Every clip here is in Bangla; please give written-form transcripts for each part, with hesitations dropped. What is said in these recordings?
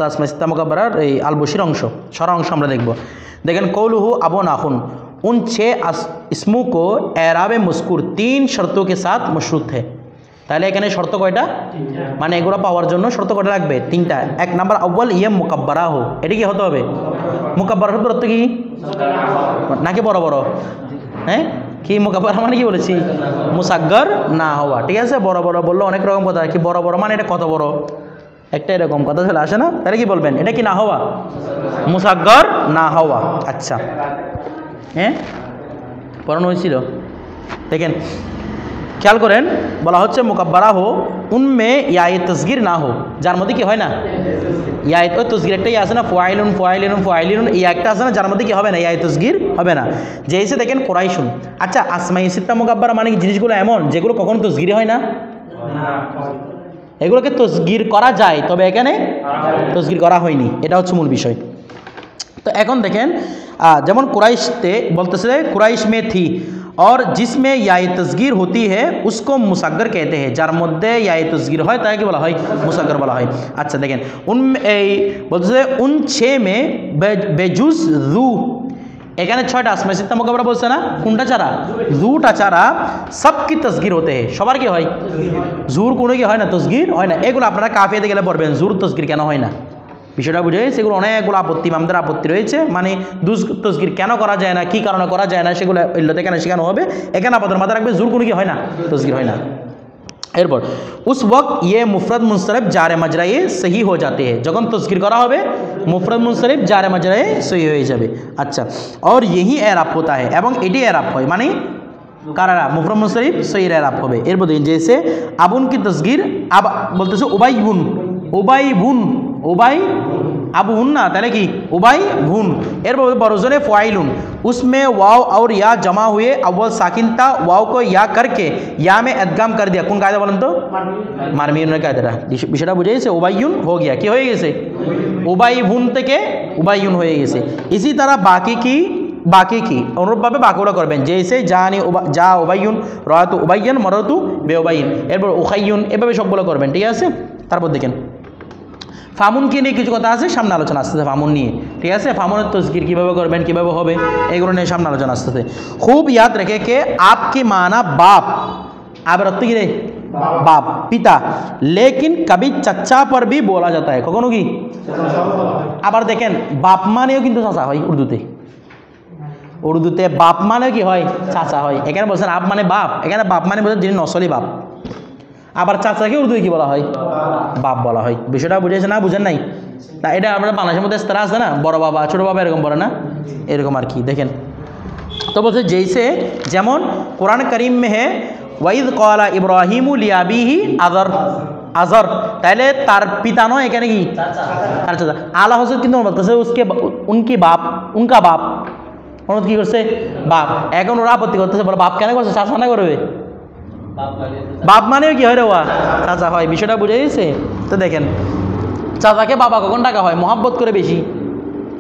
আসমায়ে সিত্তা মুকাব্বারার এই আল বশির অংশ সারা অংশ আমরা দেখব। দেখেন কৌলুহু আবুন আখুন उन 6 इसमों को एराब मस्कुर 3 शर्तों के साथ मशरूत है। তাহলে এখানে শর্ত কয়টা? মানে এগুলো পাওয়ার জন্য শর্ত কয়টা লাগবে? 3টা। এক নাম্বার আউয়াল ইয়া মুকাব্বারা হো, এটা কি হতে হবে? মুকাব্বারা শব্দের অর্থ কি? নাকি বড় বড়? হ্যাঁ কি মুকাব্বারা মানে কি বলেছি? মুসাগ্গার না হওয়া। ঠিক আছে, বড় বড় বললো অনেক রকম কথা, কি বড় বড় মানে এটা কত বড়, একটা এরকম কথা চলে আসে না? তাহলে কি বলবেন? এটা কি না হওয়া? মুসাগ্গার না হওয়া। আচ্ছা হ্যাঁ পড়ানো হয়েছিল। দেখেন খেয়াল করেন, বলা হচ্ছে মুকাব্বারা হো উনমে ইয়ায়ে তসগির না হো, যার মধ্যে কি হয় না ইয়ায়ে তসগির, একটাই আছে না ফাইলুন ফাইলিনুন ফাইলিনুন, এই একটা আছে না যার মধ্যে কি হবে না ইয়ায়ে তসগির হবে না। যে এসে দেখেন কুরাইশুন। আচ্ছা আসমায়ে সিত্তা মুকাব্বারা মানে জিনিসগুলো এমন যেগুলো কখনো তসগির হয় না, এগুলোকে তসগির করা যায়, তবে এখানে তসগির করা হয়নি, এটা হচ্ছে মূল বিষয়। তো এখন দেখেন যেমন কুরাইশতে বলতেছে কুরাইশ में थी और जिसमें याय तस्गीर होती है उसको मुसग्गर कहते हैं, যার মধ্যে याय तस्गीर হয় তাকে কি বলা হয়? মুসাগ্গর বলা হয়। আচ্ছা দেখেন এই বলতেছে उन 6 में बेजुज जू, এখানে 6টা আসমায়ে সিত্তা মুকাব্বারা বলছে না, কোনটা ছাড়া? জুটা ছাড়া সব কি তসগির হতে হয়, সবার কি হয়? জুর কোনো কি হয় না, তসগির হয় না। এগুলো আপনারা কাফিয়াতে গেলে পড়বেন জুর তসগির কেন হয় না, বিষয়টা বুঝে সেগুলো অনেকগুলো আপত্তি, ইমামদের আপত্তি রয়েছে, মানে তসগির কেন করা যায় না, কী কারণে করা যায় না, সেগুলো ইল্লতে কেন শেখানো হবে। এখানে আপাতত মাথায় রাখবে জুর কোনো কি হয় না, তসগির হয় না। এরপর উস ওয়াক্ত ইয়ে মুফরদ মুনসরিফ জারে মাজরায়ে সহি হয়ে যাতে হয়, যখন তসগির করা হবে মুফরদ মুনসরিফ জারে মাজরায়ে সহি হয়ে যাবে। আচ্ছা और यही एराब होता है, এবং এটি এরাব হয়, মানে কারারা মুফরদ মুনসরিফ সহি এরাব হবে। এরপর দেখেন জেসে আবুন কি তসগির আব বলতেছে উবাই বুন, উবাই বুন, উবাই আবু হুন না, তাহলে কি উবাই ভুন। এরপর বরজনে ফাইলুন उसमें वाव और या जमा हुए, अव्वल साकिन था, वाव को या करके या में अदगाम कर दिया। কোন কায়দা বলেন তো? মারমিউনের কায়দাটা। বিষয়টা বুঝে গেছে? উবাইয়ুন হয়ে গিয়া কি হয়ে গেছে? উবাই ভুন থেকে উবাইয়ুন হয়ে গেছে। इसी तरह बाकी की অনুরূপভাবে বাকিগুলো করবেন, জেসে জানি যা উবাইয়ুন, রাতু উবাইয়ান, মারাতু বেউবাইন, এরপর উখাইয়ুন, এভাবে সবগুলো করবেন। ঠিক আছে, তারপর দেখেন ফামুনকে নিয়ে কিছু কথা আছে, সামনে আলোচনা আসতেছে ফামুন নিয়ে। ঠিক আছে, ফামুনের তসগির কীভাবে করবেন, কীভাবে হবে, এগুলো নিয়ে সামনে আলোচনা আসতেছে। খুব ইয়াদ রেখে কে आपकी माना बाप, आप रत्ती गिरे बाप पिता, लेकिन कभी चच्चा पर भी बोला जाता है, কখনো কি আবার দেখেন বাপ মানেও কিন্তু চাচা হয় উর্দুতে, উর্দুতে বাপ মানেও কি হয়? চাচা হয়। এখানে বলছেন আপ মানে বাপ, এখানে বাপ মানে বলছেন যিনি নসলি বাপ। আবার চাচাকে উর্দুতে কি বলা হয়? বাপ বলা হয়। বিষয়টা বুঝেছে না? বুঝেন নাই? তা এটা আপনার বাংলাদেশের মধ্যে স্তরা আছে না, বড় বাবা ছোটো বাবা এরকম বলে না, এরকম আর কি। দেখেন তো বলছে জেসে যেমন কোরআন করিম মে হে ওয়াইদ ক্বালা ইব্রাহিমু লিআবিহি আযর, আযর তাহলে তার পিতা নয়, এখানে কি তার চাচা। আলা হযরত কিন্তু বলতেছে উসকে উনকি বাপ, উনকা বাপ, অনুরোধ কি করছে? বাপ। এখন ওরা আপত্তি করতেছে, বলে বাপ কেন করছে, চাচা না করবে? বাপ মানেও কি হয় রে ওয়া? চাচা হয়। বিষয়টা বুঝে গেছে? তো দেখেন চাচাকে বাবা কখন ডাকা হয়? মহাব্বত করে বেশি,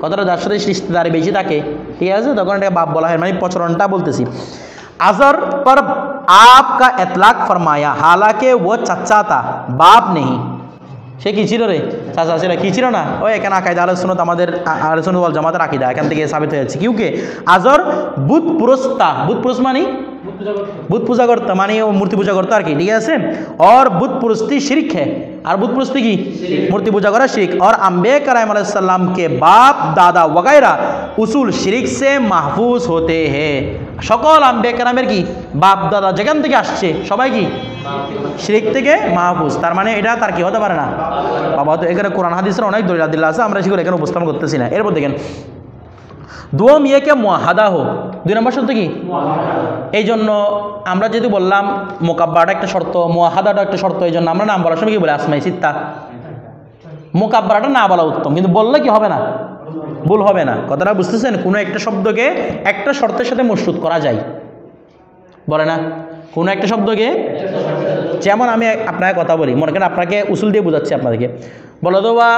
কথাটা যার সাথে রিশতেদারি বেশি থাকে, ঠিক আছে, তখন এটাকে বাপ বলা হয়, মানে প্রচলনটা বলতেছি। আজর पर आपका इतलाक फरमाया, हालांकि वो चच्चा था बाप नहीं। সে কি ছিল রে? চাচা ছিল। কি ছিল না? ওই এখানে আকিদা আহলে সুন্নাত, আমাদের আহলে সুন্নাত ওয়াল জামাতের আকিদা এখান থেকে সাবিত হয়ে যাচ্ছে। কিউকে আজর বুত পুরস্তা, বুত পুরুষ মানে বুত পূজা করতো, মানে ও মূর্তি পূজা করতো আর কি। ঠিক আছে, और बुत पुरस्ती शिरक है, और बुत पुरस्ती की मूर्ति पूजा करा शिरक, और अम्बिया कराम अलैहिस्सलाम के बाप दादा वगैरह उसूल शिरक से महफूज होते हैं। সকল আম্বিয়া কেরামের কি বাপ দাদা যেখান থেকে আসছে সবাই কি শিরক থেকে মাহফুজ। তার মানে এটা তার কি হতে পারে না, বাবা। তো এখানে কোরআন হাদিসের অনেক দলিল আদিল্লাহ আছে, আমরা সেগুলো এখানে উপস্থাপন করতেছি না। এরপর দেখেন দুম ইয়েকে মুআহাদা হো, 2 নম্বর শর্ত কি? এই জন্য আমরা যেহেতু বললাম মুকাব্বাটা একটা শর্ত, মুআহাদাটা একটা শর্ত, এই জন্য আমরা নাম বলার সময় কি বলে আসমায়ে সিত্তা। মুকাব্বাটা না বলা উত্তম, কিন্তু বললে কি হবে না, ভুল হবে না। কথাটা বুঝতেছেন? কোনো একটা শব্দকে একটা শর্তের সাথে মশরুত করা যায়, বলে না? কোনো একটা শব্দকে, যেমন আমি আপনাকে কথা বলি, মনে করেন আপনাকে উসুল দিয়ে বোঝাচ্ছি আপনাদেরকে, বলো তো বা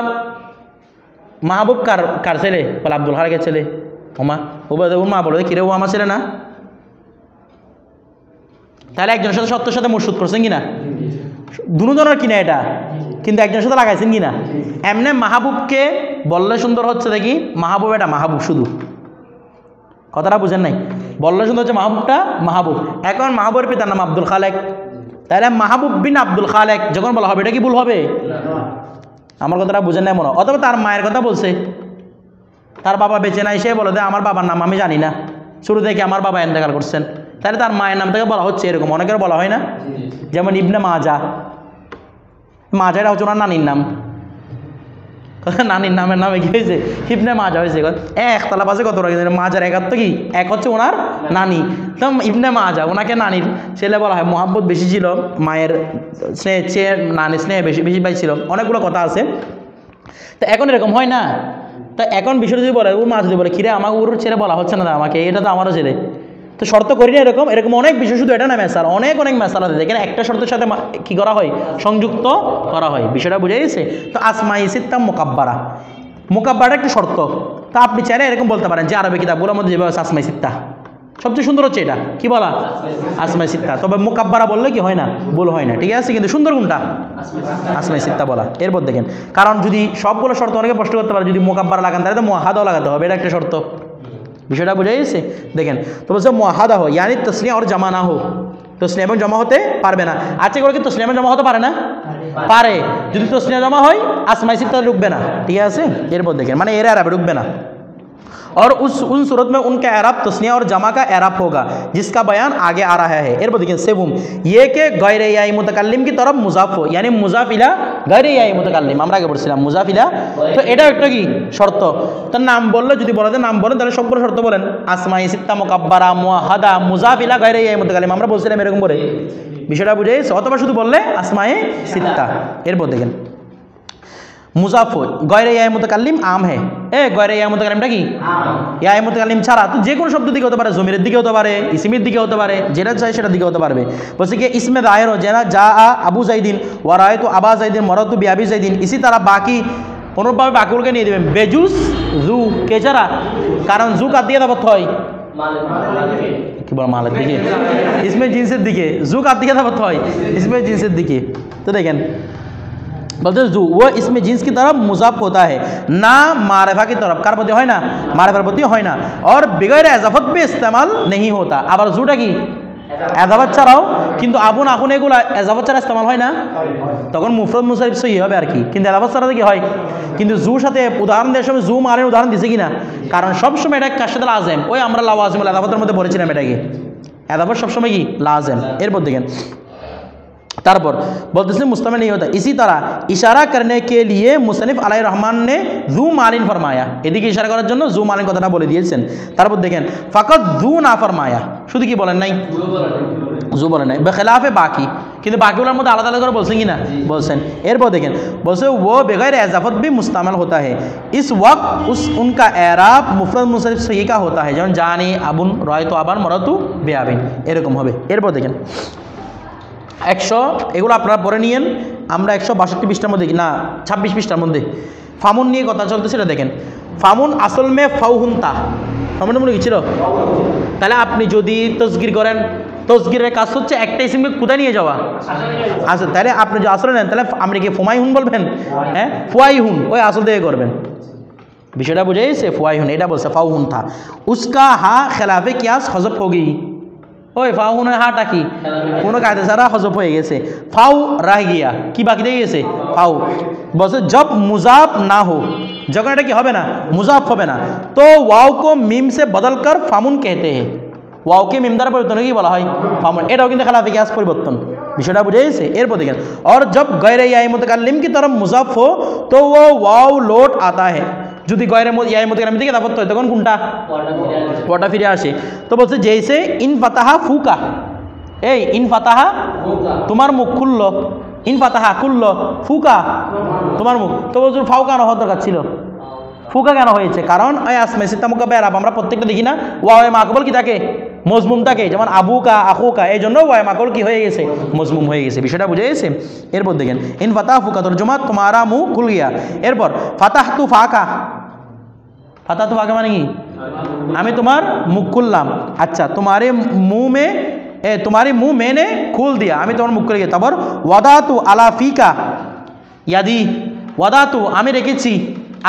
মাহবুব কার ছেলে? বলে আব্দুল হারিকের ছেলে। ওমা ও মা বলো কিরে, ও আমার ছেলে না? তাহলে একজনের সাথে সত্যের সাথে মশরুত করছেন কিনা? দুজনের কিনা এটা কিন্তু একজনের সাথে লাগাইছেন কি না? এমনি মাহবুবকে বললে সুন্দর হচ্ছে দেখি, মাহবুব এটা মাহবুব শুধু, কথাটা বুঝেন নাই? বললে সুন্দর হচ্ছে মাহবুবটা মাহবুব। এখন মাহবুবের পিতার নাম আব্দুল খালেক, তাহলে মাহবুব বিন আব্দুল খালেক যখন বলা হবে এটা কি ভুল হবে? আমার কথাটা বুঝেন নাই মনে হয়। অথবা তার মায়ের কথা বলছে, তার বাবা বেঁচে নাই, সে বলে যে আমার বাবার নাম আমি জানি না, শুরু থেকে আমার বাবা ইন্তেকাল করছেন, তাহলে তার মায়ের নাম থেকে বলা হচ্ছে, এরকম অনেকের বলা হয় না? যেমন ইবনে মাজা, মাজাটা হচ্ছে ওনার নানির নাম, নানির নামের নামে কি হয়েছে? ইবনে মাজা হয়েছে। একতলা পাশে কত রাখছে মাজার, একাত্ত কি এক হচ্ছে ওনার নানি, তো ইবনে মাজা, ওনাকে নানির ছেলে বলা হয়। মোহাব্বত বেশি ছিল, মায়ের স্নেহ চেয়ে নানির স্নেহ বেশি বেশি পাইছিল, অনেকগুলো কথা আছে। তো এখন এরকম হয় না? তো এখন বিষয়টা যদি বলে, ওর মা যদি বলে কিরে আমাকে ওর ছেলে বলা হচ্ছে না আমাকে, এটা তো আমারও ছেলে, তো শর্ত করি না এরকম, এরকম অনেক বিষয়, শুধু এটা না মেসাল, অনেক অনেক মেসাল আছে যেখানে একটা শর্তের সাথে কি করা হয়? সংযুক্ত করা হয়। বিষয়টা বুঝে গেছে? তো আসমাই সিত্তা মোকাব্বারা, মোকাব্বারা একটা শর্ত। তো আপনি চাইলে এরকম বলতে পারেন যে আরবি কিতাবগুলোর মধ্যে যেভাবে আসমাই সিত্তা, সবচেয়ে সুন্দর হচ্ছে এটা, কি বলা? আসমাই সিত্তা। তবে মোকাব্বারা বললে কি হয় না? ভুল হয় না, ঠিক আছে? কিন্তু সুন্দর কোনটা? আসমাই সিত্তা বলা। এরপর দেখেন, কারণ যদি সবগুলো শর্ত অনেকে প্রশ্ন করতে পারে, যদি মোকাব্বারা লাগান তাহলে তো মুআহাদাও লাগাতে হবে, এটা একটা শর্ত। বিষয়টা বুঝে গেছে? দেখেন, তো বলছে মুআহাদা হো ইয়ানি তসনিয়া আর জামা না হো, তসনিয়া এবং জমা হতে পারবে না। আচ্ছা করে কি তসনিয়া এবং জমা হতে পারে না? পারে। যদি তসনিয়া জমা হয় আসমাই সিত্তা ঢুকবে না, ঠিক আছে? এরপর দেখেন, মানে এর আরবে ঢুকবে না। और उन सूरत में उनका एराब तस्निया और जमा का एराब होगा जिसका बयान आगे आ रहा है। एरपो देखिए सेवुम ये के गैर याई मुतकल्लिम की तरफ मुजाफ हो, यानी मुजाफिला गैर याई मुतकल्लिम, আমরা আগে বলছিলাম মুজাফিলা। তো এটা একটা কি শর্ত? তার নাম বললে, যদি বলা যায় নাম বলেন তাহলে সবগুলো শর্ত বলেন, আসমাই সিত্তা মুকাব্বারা মুআহাদা মুজাফিলা গৈর ইয়াই মুতাকাল্লিম, আমরা বলছিলাম এরকম করে। বিষয়টা বুঝে গেছে? অথবা শুধু বললে আসমায়ে সিত্তা। এরপর দেখেন মুজাফ গয়রে ইয়াই মুতাকাল্লিম আম হে, গয়রে ইয়াই মুতাকাল্লিমটা কি? ইয়াই মুতাকাল্লিম ছাড়া তো যে কোনো শব্দ দিকে হতে পারে, জমিরের দিকে হতে পারে, ইসমির দিকে হতে পারে, যেটা চাই সেটা দিকে হতে পারবে। বলছে কি ইসমে দায়ের हो যেনা যা আবু জাইদিন ওয়া রায়তু আবা জাইদিন মারাতু বিআবি জাইদিন, ইসি তারা বাকি অনুরূপভাবে বাকিগুলোকে নিয়ে দেবেন বেজুস জু কে ছাড়া, কারণ জু কার দিয়ে দাবত হয়? কি বল মালের দিকে, ইসমে জিন্সের দিকে। জু কার দিকে দাবত হয়? ইসমে জিন্সের দিকে। তো দেখেন বলতে জু वो इसमें जींस की तरफ मुजाफ होता है ना मारिफा की तरफ, कार प्रति হয় না, मारिफार प्रति হয় না, और बिगैर इजाफत पे इस्तेमाल नहीं होता। আবার জুটা কি এজাফত ছাড়াও, কিন্তু আবুন আখুন এগুলা এজাফত ছাড়া ইস্তেমাল হয় না, তখন মুফরদ মুসারিফ সহি হবে আর কি, কিন্তু এজাফত ছাড়া কি হয়? কিন্তু জুর সাথে উদাহরণ দেওয়ার সময় জু মারের উদাহরণ দিছে কিনা, কারণ সবসময় এটা কার সাথে লাজেম, ওই আমরা লাওয়াজিমুল এজাফতের মধ্যে পড়েছিলাম এটাকে, এজাফত সবসময় কি লাজেম। এরপর দেখেন तारपर बोलते मुस्तमिल नहीं होता। इसी तरह इशारा करने के लिए मुसन्निफ अलैहि रहमान ने जू मालिन फरमाया, এদিকে ইশারা করার জন্য জু মালিন কথাটা বলে দিয়েছেন। তারপর দেখেন ফাকাত জু না ফরমায়া, শুধু কি বলেন নাই? জু বলেন নাই, বেখিলাফে বাকি, কিন্তু বাকিগুলোর মধ্যে আলাদা আলাদা করে বলছেন কি না? বলছেন। এরপর দেখেন বলছে वो बगैर इजाफत भी मुस्तमिल होता है, इस वक्त उस उनका एराब मुफरद मुनसरिफ सही का होता है, যেমন জানি আবুন রায়তু আবান মারাতু বিআবিন, এরকম হবে। এরপর দেখেন 100 এগুলো আপনারা পড়ে নিয়েন, আমরা 162 পৃষ্ঠার মধ্যে না 26 পৃষ্ঠার মধ্যে ফামুন নিয়ে কথা চলতে, সেটা দেখেন। ফামুন আসল মে ফাউহুনতা, ফামুন মনে কি ছিল? তাহলে আপনি যদি তসগির করেন, তসগিরের কাজ হচ্ছে একটা ইসমকে কোথায় নিয়ে যাওয়া? আচ্ছা, তাহলে আপনি যদি আসলে নেন তাহলে আপনি কি ফুমাইহুন বলবেন? হ্যাঁ ফুয়াইহুন, ওই আসল দিয়ে করবেন। বিষয়টা বুঝে গেছে? ফুয়াইহুন এটা বলছে ফাউহুন থা, উসকা হা খেলাফে কিয়াস হজব হোগি, ওই ফাউনের হাটা কি কোনো কায়দা ছাড়া হজব হয়ে গেছে, ফাউ রাহ গিয়া, কি বাকি দিয়ে গেছে? ফাউ। বলছে জব মুজাফ না হো, যখন এটা কি হবে না? মুজাফ হবে না, তো ওয়াও কো মিম সে বদল কর ফামুন कहते हैं, ওয়াওকে মিম দ্বারা পরিবর্তন কি বলা হয়? ফামুন। এটাও কিন্তু খেলাফে কিয়াস পরিবর্তন। বিষয়টা বুঝে গেছে? এরপর দেখেন और जब गैर याई मुतकल्लिम की तरफ मुजाफ हो तो वो वाव लौट आता है, যদি গয়রে ইয়াই মুতাকাল্লিম থেকে দাবত হয় তখন কোনটা? ওটা ফিরে আসে। তো বলছে জেসে ইন ফাতাহা ফুকা, এই ইন ফাতাহা তোমার মুখ খুললো, ইন ফাতাহা খুললো, ফুকা তোমার মুখ, তো বলছে ফাউ কেন হওয়ার দরকার ছিল? ফুকা কেন হয়েছে? কারণ ওই আসমাই সিত্তা মুকাব্বা এরাব আমরা প্রত্যেকটা দেখি না ওয়ায়ে মাকবুল কি থাকে? মজমুম থাকে, যেমন আবুকা আখুকা, এই জন্য ওয়ায়ে মাকবুল কি হয়ে গেছে? মজমুম হয়ে গেছে। বিষয়টা বুঝে গেছে? এরপর দেখেন ইন ফাতাহা ফুকা তরজমা তোমারা মুখ খুল গিয়া। এরপর ফাতাহতু ফাকা, ফাতাহতু ফাকা মানে কি? আমি তোমার মুখ খুললাম। আচ্ছা, তোমারে মুঁহ মে तुम्हारे मुंह मैंने खोल दिया, আমি তোমার মুখ খুলে গিয়ে। তারপর ওয়াদাতু আলা ফিকা ইয়াদি, ওয়াদাতু আমি রেখেছি,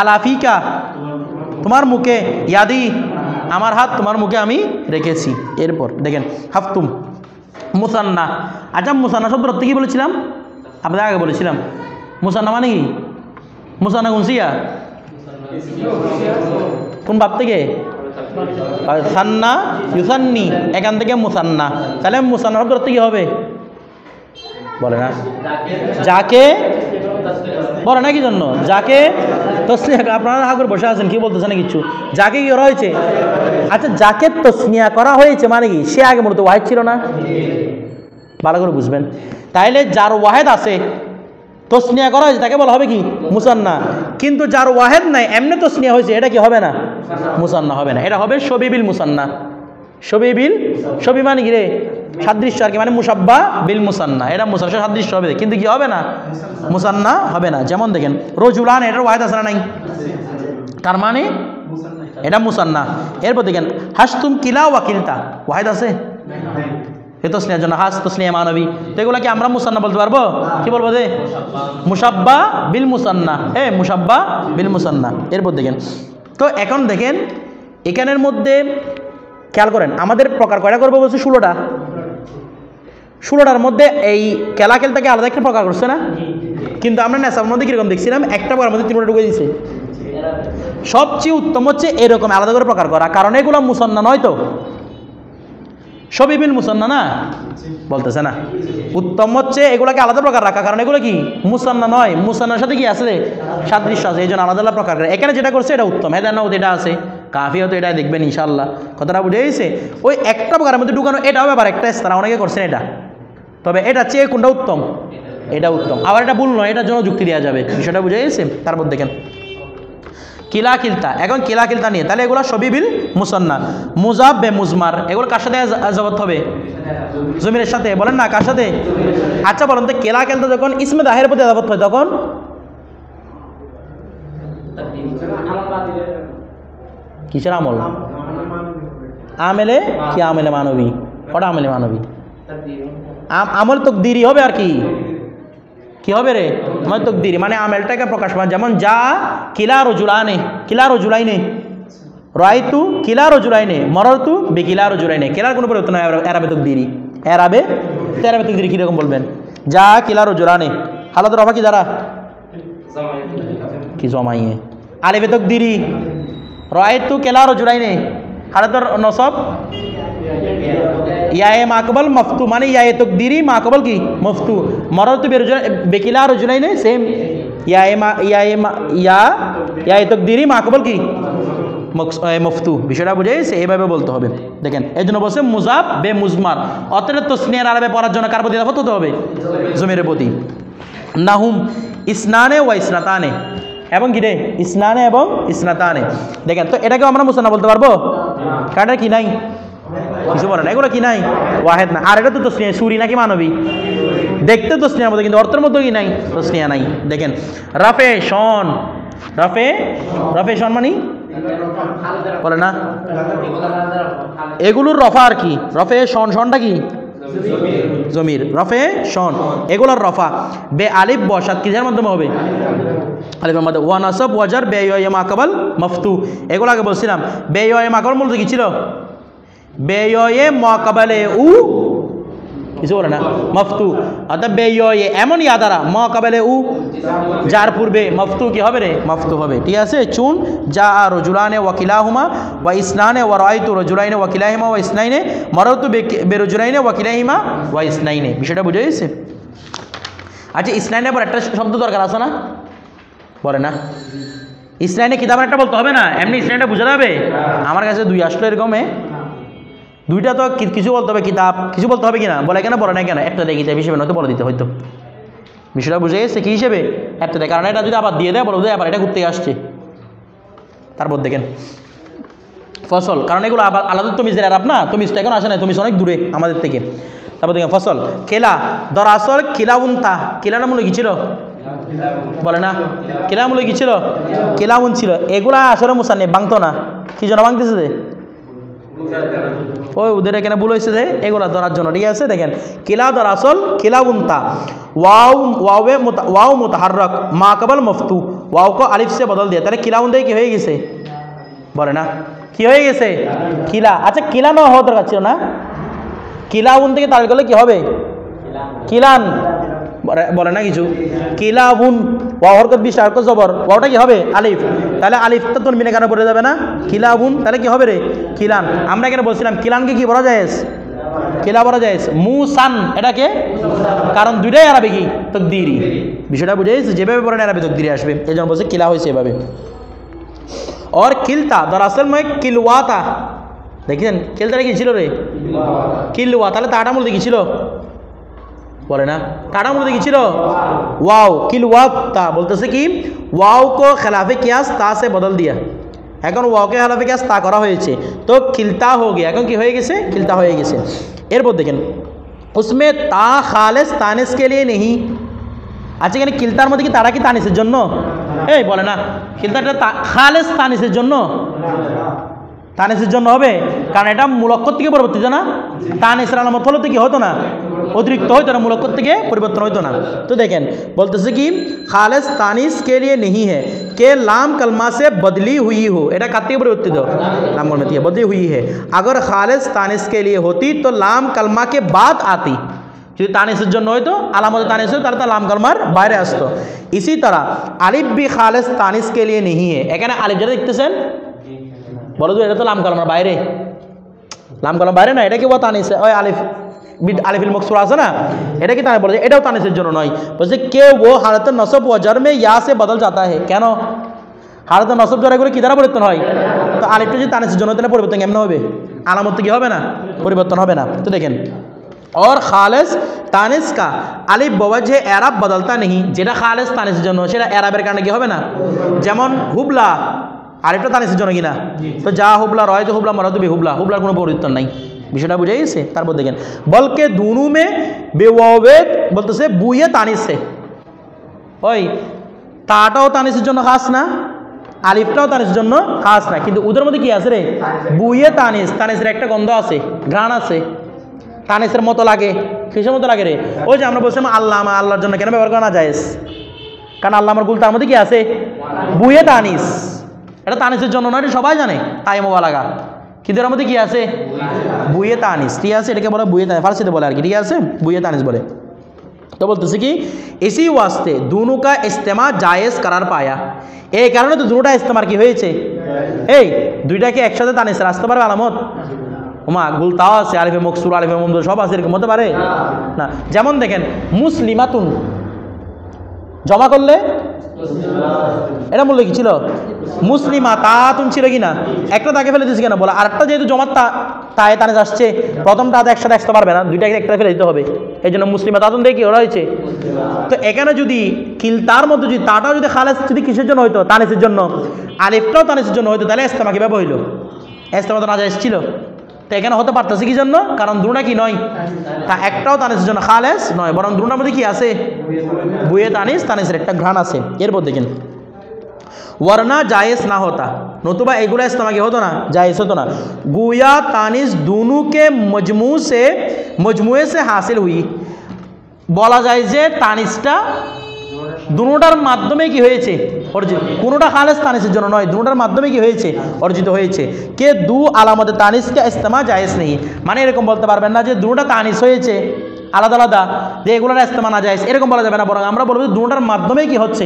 আলাফিকা তোমার মুখে, ইয়াদি আমার হাত তোমার মুখে আমি রেখেছি। এরপর দেখেন হাফতুম মুসান্না। আচ্ছা মুসান্না শব্দ অর্থ কি বলেছিলাম? আপনাদের আগে বলেছিলাম। মুসান্না মানে কি? মুসান্না গুনসিয়া কোন ভাব থেকে? সান্না ইউসান্নি, এখান থেকে মুসান্না। তাহলে মুসান্না শব্দ অর্থ কি হবে? বলে না, যাকে বলে না কি জন্য? যাকে তসনিয়া, আপনারা হাগুর বসে আছেন কি বলতেছে না কিছু? যাকে কি করা হয়েছে? আচ্ছা যাকে তসনিয়া করা হয়েছে মানে কি? সে আগে মূলত ওয়াহেদ ছিল না? ভালো করে বুঝবেন। তাইলে যার ওয়াহেদ আছে তসনিয়া করা হয়েছে তাকে বলা হবে কি? মুসান্না। কিন্তু যার ওয়াহেদ নাই এমনি তসনিয়া হয়েছে এটা কি হবে না? মুসান্না হবে না, এটা হবে শবিবিল মুসান্না। শবিবিল, শবি মানে কি রে? সাদৃশ্য আর কি, মানে মুসাব্বা বিল মুসান্না। এটা মুসান্না সাদৃশ্য হবে কিন্তু কি হবে না? মুসান্না হবে না। যেমন দেখেন রজুলান, এটার ওয়াহেদ আছে না নাই? তার মানে এটা মুসান্না। এরপর দেখেন হাসতুম কিলা ওয়াকিলতা, ওয়াহেদ আছে? এ তসনিয়ার জন্য হাস তসনিয়া মানবী। তো এগুলো কি আমরা মুসান্না বলতে পারবো? কি বলবো যে? মুসাব্বা বিল মুসান্না। মুসাব্বা বিল মুসান্না। এরপর দেখেন, তো এখন দেখেন এখানের মধ্যে খেয়াল করেন আমাদের প্রকার কয়টা করবো বলছে? 16টা। 16টার মধ্যে এই কেলা খেলটাকে আলাদা একটা প্রকার করছে না? কিন্তু আমরা নেশার মধ্যে কীরকম দেখছিলাম? একটা প্রকার মধ্যে 3টা ঢুকে দিচ্ছে। সবচেয়ে উত্তম হচ্ছে এরকম আলাদা করে প্রকার করা, কারণ এগুলো মুসান্না নয় তো, শবিবিল মুসান্না না বলতেছে না। উত্তম হচ্ছে এগুলোকে আলাদা প্রকার রাখা, কারণ এগুলো কি? মুসান্না নয়। মুসান্নার সাথে কি আছে? সাদৃশ্য আছে, এই জন্য আলাদা আলাদা প্রকার করে। এখানে যেটা করছে এটা উত্তম। হ্যাঁ না, এটা আছে কাফি হতো, এটা দেখবেন ইনশাল্লাহ। কথাটা বুঝে গেছে? ওই একটা প্রকারের মধ্যে ঢুকানো এটাও ব্যাপার একটা স্তর, অনেকে করছেন এটা। তবে এটা চেয়ে কোনটা উত্তম? এটা উত্তম। আবার এটা ভুল নয়, এটার জন্য যুক্তি দেওয়া যাবে। বিষয়টা বুঝে গেছে? তারপর দেখেন কিলা কিলতা। এখন কিলা কিলতা নিয়ে তাহলে এগুলো শবিবিল মুসান্না। মুজাব বে মুজমার, এগুলো কার সাথে আজাবত হবে? জমিরের সাথে। বলেন না কার সাথে? আচ্ছা বলেন তো কেলা কিলতা যখন ইসমে দাহের প্রতি আজাবত হয় তখন কিসের আমল? আমেলে কি আমেলে মানবী? ওটা আমেলে মানবী। আমল তকদিরি হবে। আর কি হবে রে? আমল তকদিরি মানে আমেলটাকে প্রকাশ পায়। যেমন যা কিলা রজুলানে, কিলা রজুলাইনে, রায়তু কিলা রজুলাইনে, মররতু বিকিলা রজুলাইনে। কিলার কোনো পরিবর্তন হয় এরাবে তকদিরি। এরাবে তকদিরি কীরকম বলবেন? যা কিলা রজুলানে, হালাত রফা কি দ্বারা? কি জমাইয়ে আলিবে তকদিরি। রায়তু কিলা রজুলাইনে, হালাতর নসব ইয়ায়ে মাকবল মফতু, মানে ইয়ায়ে তকদিরি মাকবল কি? মফতু। মররতু বেকিলা রজুলাইনে সেম ইয়ায়ে তকদিরি মাকবল কি? মফতু। বিষয়টা বুঝে গেছে? এইভাবে বলতে হবে। দেখেন এই জন্য বলছে মুজাব বে মুজমার। অতএব তসনিয়ার আরবে পড়ার জন্য কার প্রতি ইজাফত হতে হবে? জমিরের প্রতি। নাহুম ইসনানে ওয়া ইসনাতানে, এবং কি রে? ইসনানে এবং ইসনাতানে। দেখেন তো এটাকেও আমরা মুসান্না বলতে পারবো? কারণ কি নাই? কিছু বলে না, এগুলো কি নাই? ওয়াহেদ না। আর এটা তো তসনিয়া, সুরি নাকি মানবী? দেখতে তসনিয়ার মতো কিন্তু অর্থের মতো কি নাই? তসনিয়া নাই। দেখেন রাফে শন, রাফে শন মানে বলে না এগুলোর রফা আর কি? রফে শন, শনটা কি? জমির। রফে শন এগুলোর রফা বে আলিফ বসাত কিসের মাধ্যমে হবে? আলিফের মাধ্যমে। ওয়া নাসব ওয়াজার বে ইয়া মাকাবাল মফতু। এগুলো আগে বলছিলাম। বে ইয়া মাকাবাল মূলত কি ছিল? বেয়ে মকাবালে উ কিছু বলে না মফতু, অর্থাৎ বেয়ে এমন ইয়া দ্বারা মকাবালে উ, যার পূর্বে মফতু কি হবে রে? মফতু হবে। ঠিক আছে? চুন যা রজুলানে ওয়াকিলাহুমা ওয়া ইসনানে ওয়া রায়তু রজুলাইনে ওয়াকিলাহিমা ওয়া ইসনাইনে মারাতু বেরজুলাইনে ওয়াকিলাহিমা ওয়া ইসনাইনে। বিষয়টা বুঝে গেছে? আচ্ছা ইসনাইনের পর একটা শব্দ দরকার আছে না? বলে না ইসনাইনে কিতাবের একটা বলতে হবে না? এমনি ইসনাইনটা বোঝা যাবে? আমার কাছে 2 আসলো এরকমে, 2টা তো কিছু বলতে হবে, কিতাব কিছু বলতে হবে কিনা? বলে কেন? বলে না কেন? একটা দেয় কিতাব হিসেবে নয়তো বলে দিতে হয়তো। বিষয়টা বুঝে গেছে? কি হিসেবে? একটা দেয়, কারণ এটা যদি আবার দিয়ে দেয় বলে দেয় আবার এটা ঘুরতে আসছে। তারপর দেখেন ফসল, কারণ এগুলো আবার আলাদা তমিজের আরব না, তমিজটা এখন আসে না, তমিজ অনেক দূরে আমাদের থেকে। তারপর দেখেন ফসল খেলা দরাসল খিলাউনতা, কিলানা মূল্য কি ছিল? বলে না কিলা মূল্য কি ছিল? কিলাউন ছিল। এগুলা আসলে মুসান্নিফ ভাঙতো না। কি জন্য ভাঙতেছে? ওই ওদের এখানে ভুল হয়েছে যে এগুলো ধরার জন্য, ঠিক আছে। দেখেন কিলা ধর আসল কিলা উনতা ওয়াও মুতাহাররক মা কবল মফতু ওয়াও কো আলিফ সে বদল দিয়ে, তাহলে কিলা উনতে কি হয়ে গেছে বলে না, কি হয়ে গেছে কিলা। আচ্ছা কিলা না হওয়া দরকার ছিল না, কিলা উন থেকে তাহলে করলে কি হবে কিলান বলে না কিছু। কিলাবুন ওয়া হরকত বিশ হরকত জবর, ওয়াটা কি হবে আলিফ, তাহলে আলিফটা তনবিনে কেন পড়ে যাবে না কিলাবুন, তাহলে কি হবে রে কিলান। আমরা এখানে বলছিলাম কিলানকে কি বলা যায়, কিলা বলা যায় মুসান, এটাকে কারণ দুইটাই আরবি কি তাকদীরি, বিষয়টা বুঝে গেছে, যেভাবে পড়েন আরবি তাকদীরি আসবে, এই জন্য বলছে কিলা হয়েছে এভাবে। और किलता दरअसल में किलवाता, দেখেন কিলতাটা কি ছিল রে কিলওয়া, তাহলে তাটা মূল কি ছিল বলে না, তাটা মূল কি ছিল ওয়াও, কিলওয়াতা বলতেছে কি ওয়াও কো খেলাফে কিয়াস তা সে বদল দিয়া, এখন ওয়াওকে খেলাফে কিয়াস তা করা হয়েছে, তো কিলতা हो गया, এখন কি হয়ে গেছে কিলতা হয়ে গেছে। এরপর দেখেন उसमें তা খালিস তানিস के लिए नहीं, আচ্ছা এখানে কিলতার মধ্যে কি তারা কি তানিসের জন্য, এই বলে না কিলতাটা খালিস তানিসের জন্য, তানিসের জন্য হবে, কারণ এটা মূলক্ষর থেকে পরিবর্তিত না, তানিসের আলামত হলে তো কি হতো না অতিরিক্ত হইতো না, মূলক্ষর থেকে পরিবর্তন হইতো না। তো দেখেন বলতেছে কি খালিস তানিস কে লিয়ে नहीं है কে লাম কলমা সে বদলি हुई हो, এটা কার থেকে পরিবর্তিত লাম কলমা থেকে বদলি हुई है, अगर खालिस तानिस के लिए होती तो लाम कलमा के बाद आती, যদি তানিসের জন্য হয়তো আলামত তানিস হতো তাহলে লাম কলমার বাইরে আসতো। इसी तरह আলিফ भी खालिस तानिस के लिए नहीं है, এখানে আলিফ যেটা দেখতেছেন বলো তো এটা তো লাম কলমার বাইরে, লাম কলমার বাইরে না, এটা কি ও তানিস ওই আলিফ আলিফিল মকসুর আছে না, এটা কি তানিস বলে, এটাও তানিসের জন্য নয়, বলছে কে ও হালত নসব ও জর মে ইয়া সে বদল जाता है, কেন হালত নসব জর এগুলো কি দ্বারা পরিবর্তন হয়, তো আলিফটা যদি তানিসের জন্য তাহলে পরিবর্তন কেমন হবে, আলামত কি হবে না, পরিবর্তন হবে না। তো দেখেন और खालिस तानिस का আলিফ বওয়াজে এরাব বদলতা নেই, যেটা খালিস তানিসের জন্য সেটা এরাবের কারণে কি হবে না, যেমন হুবলা আলিফটা তানিসের জন্য কিনা, তো যা হুবলা রয় তো হুবলা মরাদু হুবলা, হুবলার কোনো পরিবর্তন নাই, বিষয়টা বুঝে গেছে। তারপর দেখেন বলকে দুনু মে বেওয়াবেদ বলতেছে বুয়ে তানিস সে, ওই তাটাও তানিসের জন্য খাস না, আলিফটাও তানিসের জন্য খাস না, কিন্তু ওদের মধ্যে কি আছে রে বুয়ে তানিস, তানিসের একটা গন্ধ আছে, ঘ্রাণ আছে, তানিসের মতো লাগে, কিসের মতো লাগে রে, ওই যে আমরা বলছিলাম আল্লাহ আমার আল্লাহর জন্য কেন ব্যবহার করা না যায়, কারণ আল্লাহ আমার গুল তার মধ্যে কি আছে বুয়ে তানিস, এটা তানিসের জন্য নয়, এটা সবাই জানে তাই মোবালাগা, কিন্তু এর মধ্যে কি আছে বুয়ে তানিস, ঠিক আছে, এটাকে বলে বুয়ে তানিস, ফার্সিতে বলে আর কি, ঠিক আছে বুয়ে তানিস বলে। তো বলতেছে কি इसी वास्ते दोनों का इस्तेमाल जायज़ करार पाया, এই কারণে তো দুটোটা ইস্তেমাল কি হয়েছে, এই দুইটাকে একসাথে তানিসের আসতে পারবে আলামত, ওমা গুলতাও আছে আলিফে মকসুর আলিফে মমদুর সব আছে, এরকম হতে পারে না। যেমন দেখেন মুসলিমাতুন জমা করলে এটা মূল্য কি ছিল মুসলিমা তাতুন ছিল কি না, একটা তাকে ফেলে দিয়েছি কেন বলা, আরেকটা যেহেতু জমার তায়ে তানিস আসছে, প্রথমটা একসাথে আসতে পারবে না, দুইটাকে একটা ফেলে দিতে হবে, এই জন্য মুসলিমা তাতুন দিয়ে কি ওরা হয়েছে। তো এখানে যদি কিলতার মধ্যে যদি তাটাও যদি খালেস যদি কিসের জন্য হইতো তানিসের জন্য, আলিফটাও তানিসের জন্য হইতো, তাহলে ইস্তেমা কিভাবে হইলো, ইস্তেমা তো না যায় ছিল, তো এখানে হতে পারতেছে কি জন্য, কারণ দুটা কি নয়, তা একটাও তানিসের জন্য খালেস নয়, বরং দুটার মধ্যে কি আছে বুয়ে তানিস, তানিসের একটা ঘ্রাণ আছে। এরপর দেখেন वरना जायज़ ना होता, नतुबा एगुला इस्तेमाल होता ना जायज़ होता ना, गुया तानिस दोनों के मजमुए से हासिल हुई, বলা যায় যে তানিসটা দুটোটার মাধ্যমে কি হয়েছে অর্জিত, কোনোটা খালেস তানিসের জন্য নয়, দুটোটার মাধ্যমে কি হয়েছে অর্জিত হয়েছে। কে দু আলামত তানিসকে ইস্তেমাল জায়েজ নেই, মানে এরকম বলতে পারবেন না যে দুটোটা তানিস হয়েছে আলাদা আলাদা যে এগুলোর ইস্তেমাল না জায়েজ, এরকম বলা যাবে না, বরং আমরা বলবো দুটোটার মাধ্যমে কি হচ্ছে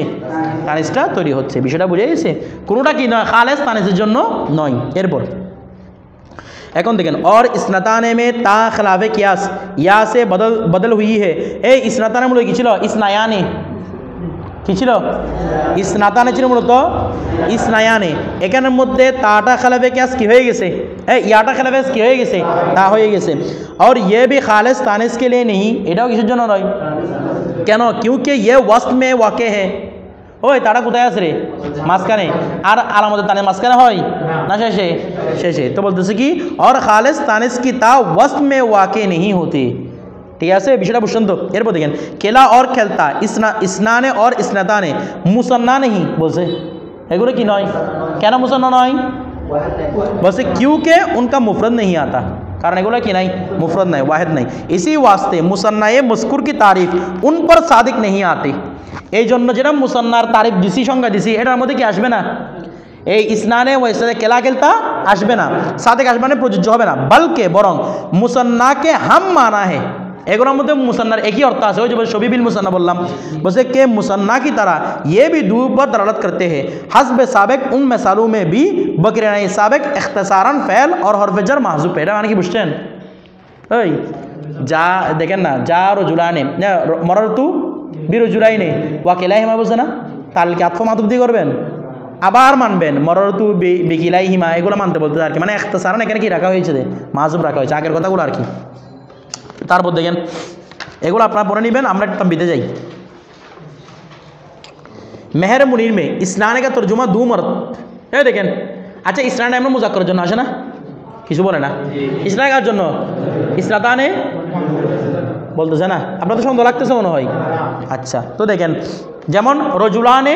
তানিসটা তৈরি হচ্ছে, বিষয়টা বুঝে গেছে, কোনোটা কি নয় খালেস তানিসের জন্য নয়। এরপর এখন দেখেন और इस्नाताने में ता खिलाफे कियास या से बदल हुई है, এই ইসনাতানে মূলত কি ছিল ইসনায়ানে, কি ছিল ইসনাতানে ছিল মূলত ইসনায়ানে, এখানের মধ্যে তাটা খেলাফে কিয়াস কি হয়ে গেছে, এই ইয়াটা খেলাফে কি হয়ে গেছে তা হয়ে গেছে। और ये भी खालिस तानिस के लिए नहीं, এটাও কিসের জন্য নয়, কেন क्योंकि ये वस्त में वाक़े है, ওই তারা কোথায় আছে রে মাঝখানে, আর আলামতের তানিস মাঝখানে হয় না শেষে, শেষে। তো বলতেছে কি और खालिस तानिस की ता वस्त में वाक़े नहीं होती, ঠিক আছে বিষয়টা বুঝছেন তো। এরপর দেখেন কেলা और খেলতা ইসনানে और ইসনাতানে মুসান্না নেই বলছে, এগুলো কি নয়, কেন মুসান্না নয়, বলছে क्योंकि उनका मुफरद नहीं आता, कारण एगुला कि नहीं मुफरद नहीं, वाहिद नहीं, इसी वास्ते मुसन्नाए मज़कुर की तारीफ उन पर सादिक नहीं आती। এই জন্য যেটা মুসান্নার তারিফ দিছি, সংজ্ঞা দিছি, এটার মধ্যে কি আসবে না, এই ইসনানে ওয়াইসাদে কেলা কেলতা আসবে না, সাদেক আসবে না, প্রযোজ্য হবে না। বলকে বরং মুসান্নাকে হাম মানা হে, এগুলোর মধ্যে মুসান্নার একই অর্থ আছে। ওই যে শবি বিল মুসান্না বললাম, বলছে কে মুসান্না की तरह ये भी दो पर दलालत करते हैं हस्ब साबिक उन मिसालों में भी बकराना साबिक इख्तिसारन फ़ैल और हरफ जर महज़ूफ़ है। এটা মানে কি বুঝছেন? ওই যা দেখেন না, যা রজুলানে মরারতু বিরজুলাইনে ওয়াকিলাইহিমা বলছে না, তাহলে কি আতফ মাতুফ দিয়ে করবেন, আবার মানবেন মরারতু বিকিলাইহিমা, এগুলো মানতে বলতে আর কি, মানে ইখতিসারান এখানে কি রাখা হয়েছে, মাহজুব রাখা হয়েছে, আগের কথাগুলো আর কি। তারপর দেখেন এগুলো আপনারা পড়ে নেবেন, আমরা একটু বিদে যাই। মেহের মুনির মে ইসলানে কা তর্জমা দু মরদ, এই দেখেন। আচ্ছা ইসলানে আমরা মুজাক্করের জন্য আসে না, কিছু বলে না, ইসলানে কার জন্য, ইসলাতানে বলতেছে না, আপনার তো সন্দেহ লাগতেছে মনে হয়। আচ্ছা তো দেখেন, যেমন রজুলানে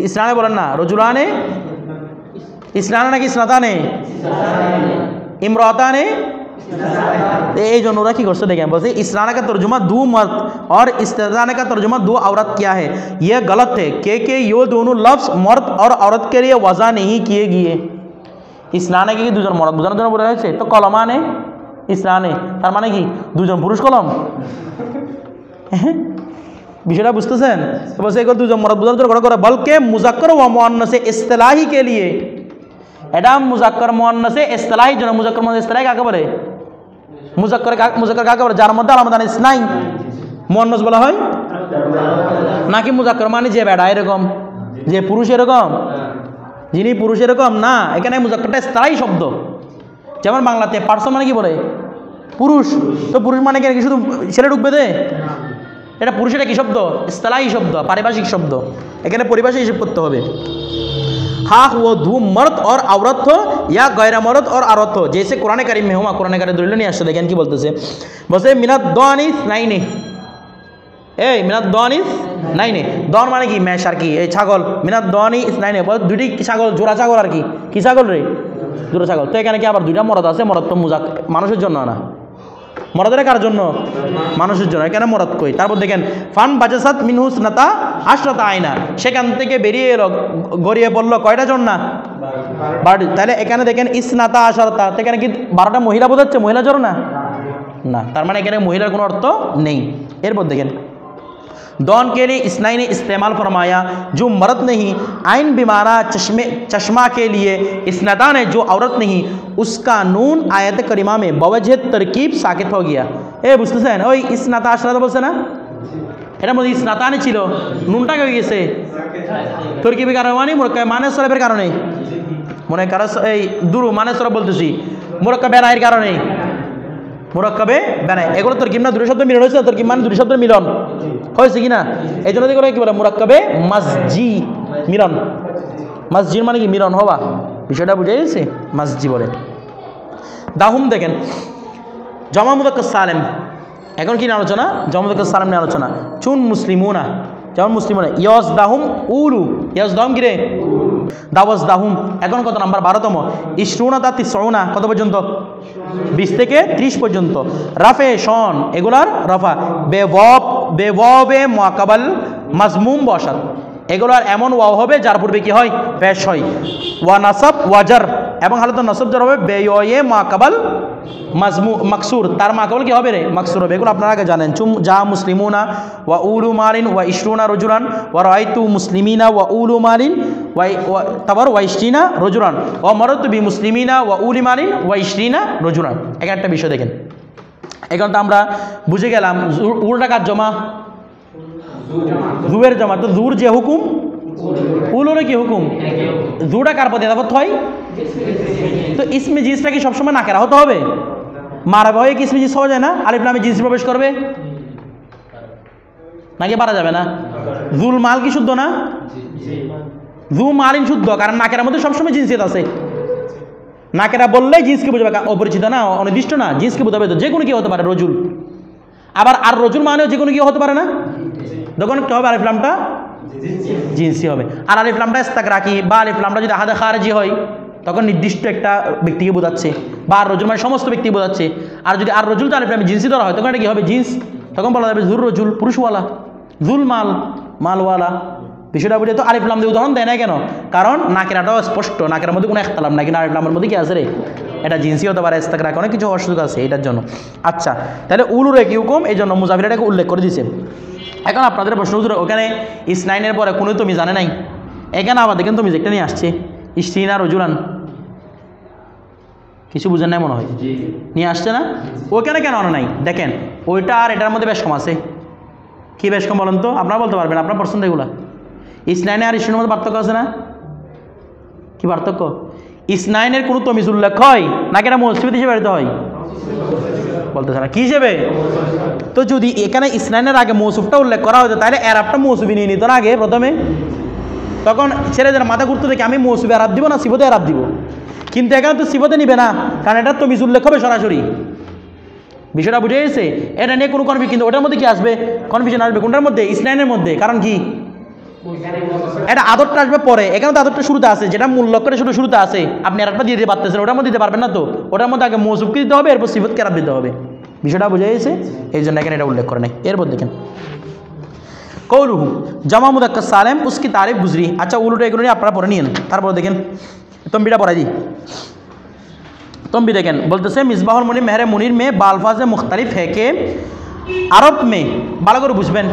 ইসলানে বলেন না, রজুলানে ইসলানে নাকি ইসলাতানে, ইমরাতানে, এই জন্য ওরা কি করছে দেখেন, বলছে ইসলানে का तर्जुमा दो मर्द और इस्तिदाने का तर्जुमा दो औरत किया है, यह गलत है कि ये दोनों लफ्ज़ मर्द और औरत के लिए वज़ा नहीं किए गए। ইসলানে কি দুজন মরদ বোঝানোর জন্য বলা হয়েছে, তো কলমানে ইসলানে তার মানে কি দুজন পুরুষ কলম, বিষয়টা বুঝতেছেন? বলছে এগুলো দুজন মরদ বোঝানোর জন্য করে, বলকে মুজাক্কর ওয়া মুআন্নাসে ইসতিলাহি কে লিয়ে, এটা মুজাক্কর মুআন্নাসে ইসতিলাহি জন্য, মুজাক্কর মুআন্নাস ইসতিলাহি কাকে বলে, মুজাক্কর কাকে বলে, যার মধ্যে আলামত আনিস নাই, মুআন্নাস বলা হয় নাকি মুজাক্কর মানে যে বেড়া এরকম, যে পুরুষ এরকম, যিনি পুরুষ এরকম না, এখানে মুজাক্করটা ইসতিলাহি শব্দ। যেমন বাংলাতে পার্সন মানে কি বলে, পুরুষ, তো পুরুষ মানে কি শুধু ছেলে ঢুকবে দে, এটা পুরুষ, এটা কি শব্দ, ইসতিলাহি শব্দ, পারিভাষিক শব্দ, এখানে পরিভাষা হিসেব করতে হবে। हाँ वो दो मर्द और औरत हो या गैर मर्द और औरत हो, जैसे कुरान करीम में हुआ, कुरान करीम दलिल नहीं আসছে, দেখেন কি বলতেছে, বলছে মিনাদ দানিস নাইনে, এই মিনাদ দানিস নাইনে, দন মানে কি মেষ আর কি, এই ছাগল, মিনাদ দানিস নাইনে, দুটি ছাগল, জোড়া ছাগল আর কি, কি ছাগল রে, জোড়া ছাগল। তো এখানে কি আবার দুইটা মরদ আছে, মরদ তো মুজাক মানুষের জন্য না, মরদের কার জন্য, মানুষের জন্য, এখানে মরদ কই। তারপর দেখেন ফান বাজাসাত মিনহুস নাতা আশরাতা আয়না, সেখান থেকে বেরিয়ে এলো, গড়িয়ে পড়লো কয়টা জন না, তাহলে এখানে দেখেন ইসনাতা আশরাতা, এখানে কি 12টা মহিলা বোঝাচ্ছে, মহিলা জন না, না, তার মানে এখানে মহিলার কোনো অর্থ নেই। এরপর দেখেন दौन के लिए इसनाई ने इस्तेमाल फरमाया जो मर्द नहीं, आइन बिमारा चश्मा के लिए इसनदा ने जो औरत नहीं, उसका नून आयत करीमा में बवजह तरकीब साकित हो गया। ए বুঝতেছেন, ওই ইসনাতা আশরাতা বলছে না, এটার মধ্যে ইসনাতানে ছিল, নুনটা হয়ে গেছে তরকিবের কারণে, মানে মুরাক্কাব মানে সরফের কারণে, মনে কারো এই দুরু মানে সরফ বলতেছি, মুরাক্কাব বেনায়ের কারণে, মুরাক্কাবে বেনায়, এগুলো তরকিব না, দুটো শব্দ মিলন হয়েছে, তরকিব মানে দুটো শব্দের মিলন হয়েছে কিনা, এই জন্য কি বলে মুরাক্কাবে মাসজি মিলন, মসজিদ মানে কি মিলন হওয়া, বিষয়টা বুঝে গেছে, মসজিদ বলে। দাহুম দেখেন জমা মুযাক্কার সালেম, এখন কি আলোচনা, জমা মুযাক্কার সালেম নিয়ে আলোচনা। চুন মুসলিমুনা, যেমন মুসলিমুনা, ইয়াজ দাহুম উলু, ইয়াজ দাহুম কিরে দাওয়াজ দাহুম, এখন কত নাম্বার 12তম, ইশরুনা তা তিসউনা, কত পর্যন্ত, 20 থেকে 30 পর্যন্ত। রাফে শন, এগুলার রফা, বেওয়াবে মুআক্কাবাল মাজমুম বসাত, এগুলার এমন ওয়াও হবে যার পূর্বে কি হয়, পেশ হয়। ওয়া নাসাব ওয়াজার, এবং হালত নাসাব যার হবে বেয়ে মুআক্কাবাল মাকসুর, তার মাকাবল কি হবে রে, মাকসুর হবে। এগুলো আপনারা আগে জানেন। চুম যা মুসলিমুনা ওয়া উলু মালিন ওয়া ইশরুনা রজুলান ওয়া রাআইতু মুসলিমিনা ওয়া উলু মালিন তারপর ওয়া ইশরিনা রজুলান ওয়া মারাতু বি মুসলিমিনা ওয়া উলি মালিন ওয়া ইশরিনা রজুলান। এখানে একটা বিষয় দেখেন, এখন তো আমরা বুঝে গেলাম উলটা কার জমা, জুয়ের জমা, তো জুর যে হুকুম উলুরে কি হুকুম, জুটা কার পদে এদাবত হয়, তো ইসমে জিনিসটা কি সবসময় নাকেরা হতে হবে, মারা ভয়ে কি ইসমে জিনিস হওয়া যায় না, আলিফ লামে জিনিস প্রবেশ করবে নাকি পারা যাবে না, জুল মাল কি শুদ্ধ না, জু মালিন শুদ্ধ, কারণ নাকেরার মধ্যে সবসময় জিনিসিয়ত আছে, নাকেরা বললেই জিনিসকে বুঝবে, অপরিচিত না, অনির্দিষ্ট না, জিনিসকে বোঝাবে, তো যে কোনো কি হতে পারে রজুল, আবার আর রজুল মানেও যে কোনো কি হতে পারে না, তখন কি হবে, আলিফ লামটা জিনসি হবে। আর আলিফ লামটা ইস্তাগরাকি বা আলিফ লামটা যদি আহাদে খারিজি হয় তখন নির্দিষ্ট একটা ব্যক্তিকে বোঝাচ্ছে, বা আর রজুল মানে সমস্ত ব্যক্তিকে বোঝাচ্ছে। আর যদি আর রজুল তো আলিফ লামে জিনসি ধরা হয় তখন এটা কি হবে? জিন্স। তখন বলা যাবে জুর রজুল পুরুষওয়ালা, জুল মাল মালওয়ালা। বিষয়টা বুঝে তো আলিফ লাম দিয়ে উদাহরণ দেয় না কেন? কারণ নাকিরাটাও স্পষ্ট, নাকিরার মধ্যে কোনো একতালাম নাই, কিন্তু আলিফ লামের মধ্যে কি আছে রে? এটা জিনসি হতে পারে, ইস্তাগরাক, অনেক কিছু হওয়ার সুযোগ আছে এটার জন্য। আচ্ছা, তাহলে উলুর একই হুকুম, এই জন্য মুজাফিরাটাকে উল্লেখ করে দিয়েছে। এখন আপনাদের প্রশ্ন উত্তর, ওখানে ইসনাইনের পরে কোনো তুমি জানে নাই, এখানে আবার দেখেন তুমি একটা নিয়ে আসছে ইস্তিনা রজুলান, কিছু বুঝেন নাই মনে হয়, নিয়ে আসছে না? ওইখানে কেন আনা নাই? দেখেন ওইটা আর এটার মধ্যে বেশ কম আছে। কি বেশ কম বলেন তো? আপনারা বলতে পারবেন, আপনার পছন্দ এগুলা। ইসনাইনে আর ইসনাইনের মধ্যে পার্থক্য আছে না? কি পার্থক্য? ইসনাইনের কোনো তমিজ উল্লেখ হয় নাকি এটা মৌসুফি হিসেবে বেরোতে হয়? বলতেছে না কি হিসেবে? তো যদি এখানে ইসনাইনের আগে মৌসুফটা উল্লেখ করা হতো তাহলে এরাবটা মৌসুফি নিয়ে নিত না আগে প্রথমে, তখন ছেলেদের মাথা ঘুরতে দেখে আমি মৌসুফি এরাব দিব না সিফতে এরাব দিব। কিন্তু এখানে তো সিফতে নিবে না, কারণ এটা তমিজ উল্লেখ হবে সরাসরি। বিষয়টা বুঝে গেছে? এটা নিয়ে কোনো কনফিউশন, কিন্তু ওটার মধ্যে কি আসবে? কনফিউশন আসবে কোনটার মধ্যে? ইসনাইনের মধ্যে। কারণ কি? এটা আদরটা আসবে পরে, এখানে তো আদরটা শুরুতে আছে, যেটা মূল লক্ষ্যের শুরুতে আছে। আপনি আরেকটা দিয়ে দিতে পারতেছেন, ওটার মধ্যে দিতে পারবেন না তো। ওটার মধ্যে আগে মৌসুফকে দিতে হবে, এরপর সিফতকে এরাব দিতে হবে। বিষয়টা বুঝে গেছে? এই জন্য এখানে এটা উল্লেখ করে নাই। এরপর দেখেন কৌলুহু জামা মুদাক্কার সালেম উসকি তারিফ গুজরি। আচ্ছা, উলুটা এগুলো নিয়ে আপনারা পরে নিয়েন। তারপর দেখেন তম্বিটা পড়াই দিই। तंबी देखें बोलते से मिसबाहुल मुनीर मेहर मुनीर में बाल्फाज मुख्तलिफ है कि अरब में बाला করে বুঝবেন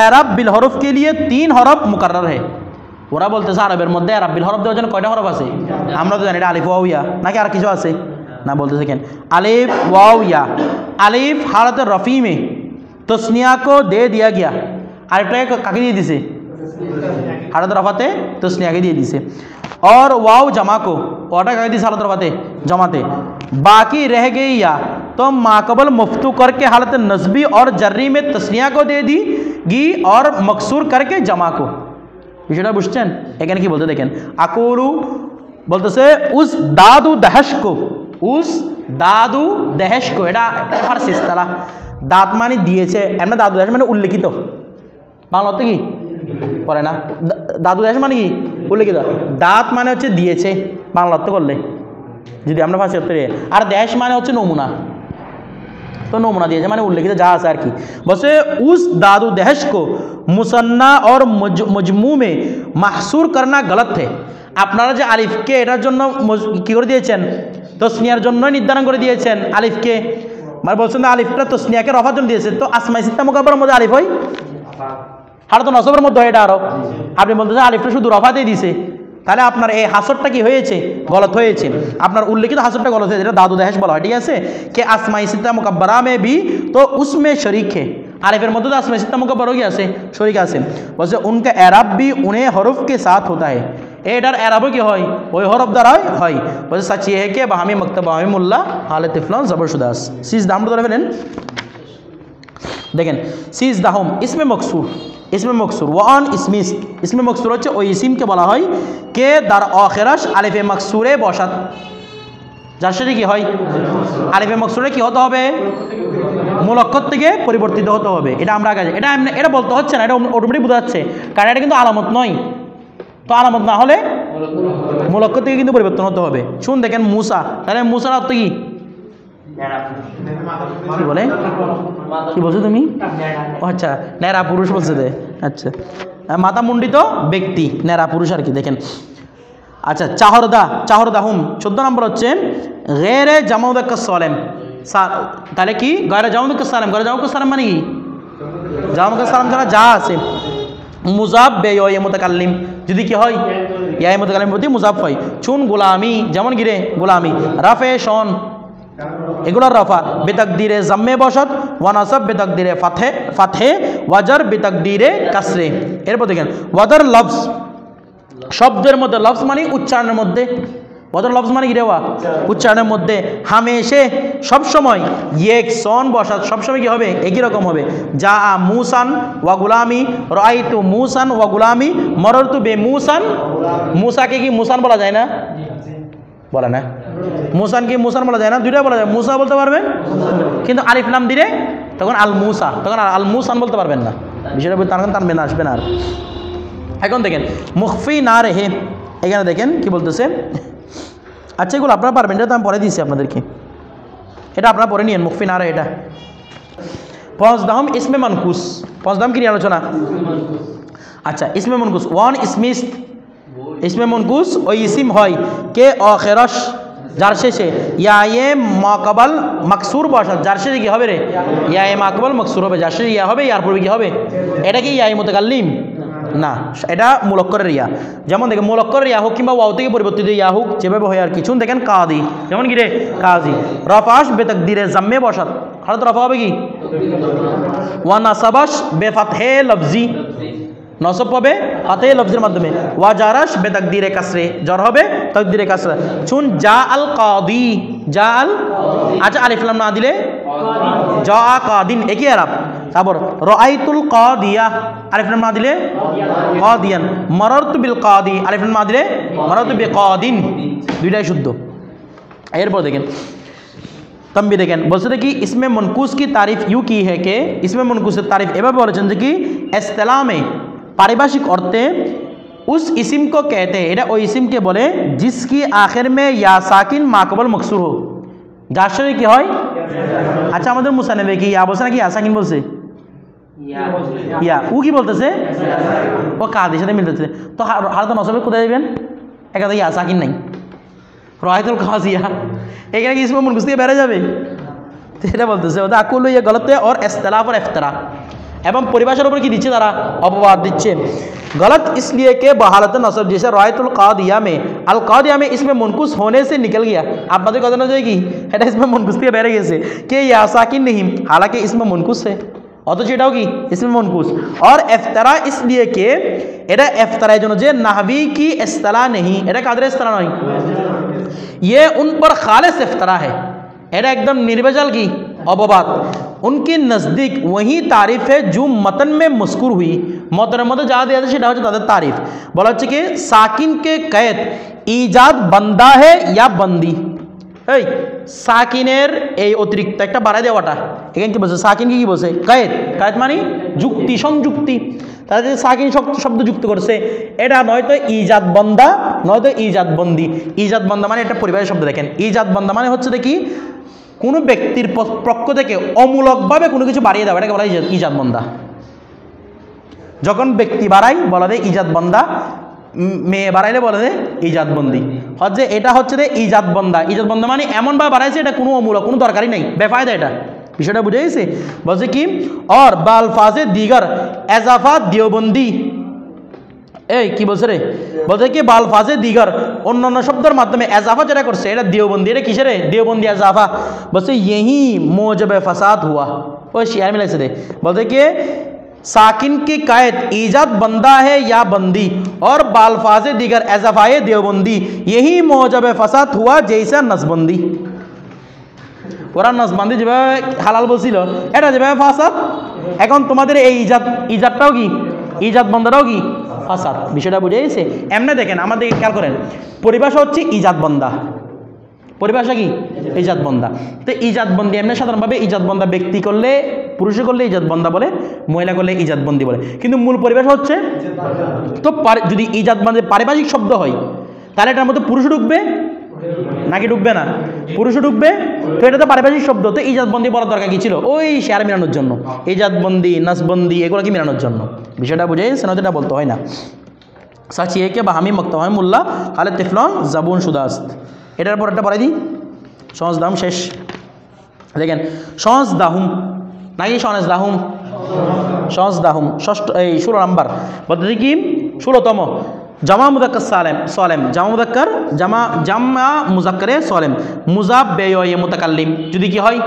এরাব বিল হরফ के लिए 3 হরফ মুকাররর है। ওরা বলতেছে আরবের মধ্যে এরাব বিল হরফ দেওয়ার জন্য কয়টা হরফ আছে? আমরা তো জানি এটা আলিফ ওয়াও ইয়া, নাকি আর কিছু আছে? না, বলতেছে কেন अलिफ वाव या अलिफ हालत रफ़ी में तस्निया को दे दिया गया। আলিফটাকে কাকে দিয়ে দিছে? हालत रफ़ाते तस्नियाকে দিয়ে দিছে। और वाव जमा को वाटा कह दी हालत रफाते जमाते। बाकी रह गई या तो माकबल मुफ्तू करके हालत नस्बी और जर्री में तस्निया को दे दी गी और मकसूर करके जमा को। বিষয়টা বুঝছেন? এখানে কি বলতে দেখেন আকুলু বলতেছে উস দাদু দহশ को, উস দাদু দহশ को, এটা ফারসি ইসতিলাহ। দাঁত মানে দিয়েছে, এমন দাদু দহশ মানে উল্লেখিত। বাংলা অর্থ কি পড়ে না? দাদু দহশ মানে কি উল্লেখিত। দাঁত মানে হচ্ছে দিয়েছে বাংলা অর্থ করলে, যদি আমরা ফার্সি অর্থ। আর দেশ মানে হচ্ছে নমুনা, তো নমুনা দিয়েছে মানে উল্লেখিত যা আছে আর কি। বলছে উস দাদু दहश को मुसन्ना और मजमू में महसूर करना गलत है। আপনারা যে আলিফকে এটার জন্য কি করে দিয়েছেন? তসনিয়ার জন্য নির্ধারণ করে দিয়েছেন আলিফকে, মানে বলছেন না আলিফটা তসনিয়াকে রফার জন্য দিয়েছে। তো আসমাই সিত্তা মুকাব্বারের মধ্যে আলিফ হয়, আর তো নসবের মধ্যে হয় এটা আরো। আপনি বলতেছেন আলিফটা শুধু রফাতেই দিছে, তাহলে আপনার এই হাসরটা কি হয়েছে? গলত হয়েছে। আপনার উল্লেখিত হাসরটা গলত হয়েছে, এটা দাদু দহশ বলা হয়। ঠিক আছে, কে আসমাই সিত্তা মুকাব্বারা মে ভি তো উসমে শরিক है। আলিফের মধ্যে তো আসমাই সিত্তা মুকাব্বারা কি আছে? শরিক আছে। বলছে উনকা এরাব भी उन्हें हरफ के साथ होता है। এটার এরাবও কি হয়? ওই হরফ দ্বারা হয়। বলছে সচ ये है कि বাহামি মক্তব বাহামি মোল্লা হালত ইফলান জবরশুদাস সিজ দাম ধরে ফেলেন। দেখেন সিজ দাহম ইসমে মকসুর, ইসমে মকসুর ওয়ান ইসমিস। ইসমে মকসুর হচ্ছে ওই ইসিমকে বলা হয় কে দার আখিরাস আলিফে মকসুরে বসাত, যার সাথে কি হয়? আলিফে মকসুরে কি হতে হবে? মূল অক্ষর থেকে পরিবর্তিত হতে হবে। এটা আমরা আগে এটা বলতে হচ্ছে না, এটা অটোমেটিক বোঝা যাচ্ছে, কারণ এটা কিন্তু আলামত নয়। তো আলামত না হলে মূল অক্ষর থেকে কিন্তু পরিবর্তন হতে হবে। শুন দেখেন মুসা, তাহলে মুসার অর্থ কি? কি বলে? কি বলছো তুমি? আচ্ছা, নেরা পুরুষ বলছে দে। আচ্ছা, মাথা মুন্ডিত ব্যক্তি, নেরা পুরুষ আর কি। দেখেন আচ্ছা, চাহরদা, চাহরদা হুম 14 নম্বর হচ্ছে গেরে জামাউদাক্কাস সালেম। তাহলে কি গয়রে জামাউদাক্কাস সালেম? গয়রে জামাউদাক্কাস সালেম মানে কি? জামাউদাক্কাস সালেম যারা যা আছে মুজাব বে ইয়া মুতাকাল্লিম, যদি কি হয় ইয়া মুতাকাল্লিম প্রতি মুজাব হয়। চুন গোলামি, যেমন গিরে গোলামি। রাফে শন, এগুলোর রফা বেতাকদিরে জাম্মে বসত, ওয়ানাসব বেতাকদিরে ফাতহে, ফাতহে ওয়াজার বেতাকদিরে কাসরে। এরপর দেখেন ওয়াদার লফজ, শব্দের মধ্যে, লফজ মানে উচ্চারণের মধ্যে, ওয়াদার লফজ মানে কি রেওয়া? উচ্চারণের মধ্যে। হামেশে সবসময় ইয়েক সন বসাত, সবসময় কি হবে? একই রকম হবে। যা মুসান ওয়া গুলামি, রাইতু মুসান ওয়া গুলামি, মররতু বে মুসান। মুসাকে কি মুসান বলা যায় না? বলে না। মুসান কি মুসান বলা যায় না? দুইটা বলা যায়, মুসা বলতে পারবেন, কিন্তু আলিফ লাম দিলে তখন আল মুসা, তখন আল মুসান বলতে পারবেন না। বিষয়টা তার টানবে না, আসবে না আর। এখন দেখেন মুখফি না রেহে, এখানে দেখেন কি বলতেছে। আচ্ছা এগুলো আপনারা পারবেন, এটা তো আমি পরে দিয়েছি আপনাদেরকে, এটা আপনারা পরে নিয়েন মুখফি না রেহে। এটা পঞ্চদাহম ইসমে মনকুস, পঞ্চদাহম কি নিয়ে আলোচনা। আচ্ছা ইসমে মনকুস, ওয়ান ইসমে মনকুস ওই ইসিম হয় কে আখিরাশ যার শেষে ইয়া এ মাকাবাল মাকসুর বসা, যার শেষে কি হবে রে ইয়া এ মাকাবাল মাকসুর হবে, যার শেষে ইয়া হবে, ইয়ার পূর্বে কি হবে, এটা কি ইয়া এ মুতাকাল্লিম না, এটা মুলক্করের ইয়া। যেমন দেখেন মুলক্করের ইয়া হোক কিংবা ওয়াও থেকে পরিবর্তিত ইয়া হোক, যেভাবে হয় আর কিছু দেখেন কাদি, যেমন কি রে কাজি। রফাশ বেতাকদিরে জাম্মে বসাত, হালত রফা হবে কি ওয়া নাসাবাশ বেফাতহে লফজি, নসব হবে ফাতহে লফজের মাধ্যমে। ওয়া জারাশ বেতাকদিরে কাসরে, জ্বর হবে তাকদিরে কাসরা। শুন জা আল কাদি, জা আল, আচ্ছা আলিফ লাম না দিলে জা কাদিন একই আরব। তারপর রাআইতুল কাদিয়া, আলিফ লাম না দিলে কাদিয়ান। মারারতু বিল কাদি, আলিফ লাম না দিলে মারারতু বিকাদিন, দুইটাই শুদ্ধ। এরপর দেখেন তম্বি দেখেন বলছে কি ইসমে মনকুস কি তারিফ ইউ কি है कि इसमें मनकूस तारीफ এভাবে বলেছেন যে কি ইসতিলামে पारिभाषिक अर्थे उस इसिम को कहते हैं, এটা ওই ইসিমকে বলে जिसकी आखिर में या साकिन माकबल मकसूर हो, যার সাথে কি হয়। আচ্ছা আমাদের মুসান্নিফে কি ইয়া বলছে নাকি ইয়া সাকিন বলছে, ইয়া ও কি বলতেছে, ও কাদের সাথে মিলতেছে। তো হারত নসবে কোথায় যাবেন, এখানে ইয়া সাকিন নাই, রায়তুল কাজিয়া, এখানে কি ইসমে মনকুস থেকে বেড়ে যাবে, এটা বলতেছে। ওটা আকুল ইয়ে গলত और इख्तिलाफ और इफ्तरा, এবং পরিভাষার উপর কি দিচ্ছে তারা অপবাদ দিচ্ছে। गलत इसलिए के बहालत नसब जैसे रायतुल कादिया में अल कादिया में इसमें मुनकुस होने से निकल गया, আপনাদের কথা না যায় কি এটা इसमें मुनकुस থেকে বেড়ে গেছে কে ইয়া সাকিন नहीं, हालांकि इसमें मुनकुस है, অথচ এটাও কি इसमें मुनकुस। और इफ्तरा इसलिए के এটা इफ्तराর জন্য যে নাহवी की इस्तिलाह नहीं, এটা কাদের इस्तिलाह নয়, ये उन पर खालिस इफ्तरा है, এটা একদম নির্ভেজাল কি অপবাদ। उनके नज़दीक वही तारीफ है जो मतन में मस्कुर हुई, मतन मत যা দেয়া আছে সেটা হচ্ছে তাদের তারিফ। বলা হচ্ছে কি সাকিন কে কয়েদ ইজাদ বান্দা है या बंदी, এই সাকিনের এই অতিরিক্ত একটা বাড়ায় দেওয়াটা, এখানে কি বলছে সাকিন কি বলছে কয়েদ, কয়েদ মানে যুক্তি সংযুক্তি, তারা যে সাকিন শব্দ যুক্ত করছে এটা নয়তো ইজাদ বান্দা নয়তো ইজাদ বন্দি। ইজাদ বান্দা মানে একটা পরিবারের শব্দ, দেখেন ইজাদ বান্দা মানে হচ্ছে দেখি কোনো ব্যক্তির পক্ষ থেকে অমূলকভাবে কোনো কিছু বাড়িয়ে দেওয়া, এটাকে বলা হয় ইজাদ বান্দা। যখন ব্যক্তি বাড়াই বলা যায় ইজাদ বান্দা, মেয়ে বাড়াইলে বলা যায় ইজাদ বন্দি। হচ্ছে এটা হচ্ছে রে ইজাদ বান্দা, ইজাদ বান্দা মানে এমনভাবে বাড়াইছে এটা কোনো অমূলক কোনো দরকারই নাই, বেফায়দা, এটা বিষয়টা বুঝে গেছে। বলছে কি और बालफाजे दीगर एजाफात देवबंदी, এই কি বলছে রে, বলছে কি বালফাজে দিগার অন্যান্য শব্দের মাধ্যমে এজাফা যেটা করছে এটা দেওবন্দি, এটা কিসের রে দেওবন্দি এজাফা। বলছে यही मौजब फसाद हुआ, ওই শেয়ার মিলাইছে রে। বলছে কি साकिन की कायद ईजाद बंदा है या बंदी और बालफाजे दिगर एजाफाए देवबंदी, यही मौजब फसाद हुआ जैसा नसबंदी। ওরা নসবন্দি যেভাবে হালাল বলছিল এটা যেভাবে ফাসাদ, এখন তোমাদের এই ইজাদটাও কি ইজাদ বন্দাটাও কি ফাসাদ, বিষয়টা বুঝে গেছে। এমনি দেখেন আমাদের খেয়াল করেন পরিভাষা হচ্ছে ইজাদ বন্দা, পরিভাষা কি ইজাদ বন্দা। তো ইজাদ বন্দি এমনি সাধারণভাবে ইজাদ বন্দা ব্যক্তি করলে পুরুষে করলে ইজাদ বন্দা বলে, মহিলা করলে ইজাদ বন্দি বলে, কিন্তু মূল পরিভাষা হচ্ছে তো যদি ইজাদ বন্দি পারিভাষিক শব্দ হয় তাহলে এটার মধ্যে পুরুষ ঢুকবে নাকি ঢুকবে না, পুরুষও ঢুকবে, তো এটা তো পারিভাষিক শব্দ, তো ইজাদ বন্দি বলার দরকার কি ছিল, ওই শেয়ার মেলানোর জন্য, ইজাদ বন্দি নাসবন্দি এগুলো কি মেলানোর জন্য, বিষয়টা বুঝে সেনাতে এটা বলতে হয় না। সাচিয়ে কে বাহামি মক্তমায় মোল্লা খালে তেফলন জাবুন সুদাস্ত, এটার পর একটা পড়াই দিই সহজ দাম শেষ। দেখেন সহজ দাহুম নাকি সহজ দাহুম, সহজ দাহুম ষষ্ঠ এই 16 নাম্বার পদ্ধতি কি 16তম জামা মুজাক্কার সালেম জামা মুজাক্কার জামা মুজাক্কারে সালেম মুজাব বেয় মুতাকাল্লিম যদি কি হয়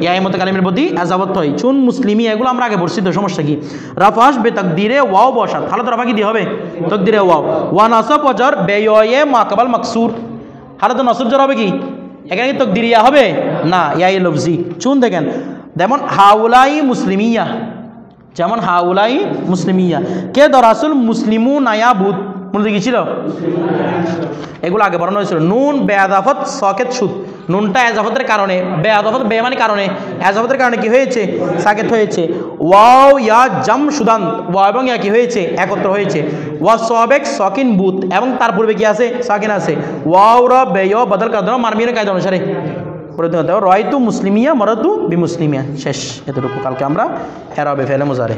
ইয়া মুতাকাল্লিমের প্রতি আযাবত হয়। চুন মুসলিমি এগুলো আমরা আগে পড়ছি তো, সমস্যা কি। রাফাশ বে তাকদিরে ওয়াও বসাত, হালত রাফা কি দিয়ে হবে তাকদিরে ওয়াও। ওয়া নাসাব ওয়া জার বেয় মাকাবাল মাকসুর, হালত নাসব জার হবে কি এখানে কি তাকদিরিয়া হবে না, ইয়া লফজি। চুন দেখেন যেমন হাউলাই মুসলিমিয়া, যেমন হাউলাই মুসলিমিয়া কে দরাসুল মুসলিমু নায়াবুদ মনে কি ছিল, এগুলো আগে পড়ানো হয়েছিল। নুন বেয়াদাফত সকেত সুদ, নুনটা এজাফতের কারণে বে মানে কারণে এজাফতের কারণে কি হয়েছে সাকিত হয়েছে ওয়াও ইয়া জাম সুদান ওয়া এবং ইয়া কি হয়েছে একত্র হয়েছে ওয়া সবেক সকিন বুত এবং তার পূর্বে কি আছে সাকিন আছে ওয়াও র বে ইয় বদল কাদ মারমিনের কায়দা অনুসারে রয়তু মুসলিমিয়া মরতু বি মুসলিমিয়া শেষ এতটুকু কালকে আমরা এরাবে ফেলে মুজারে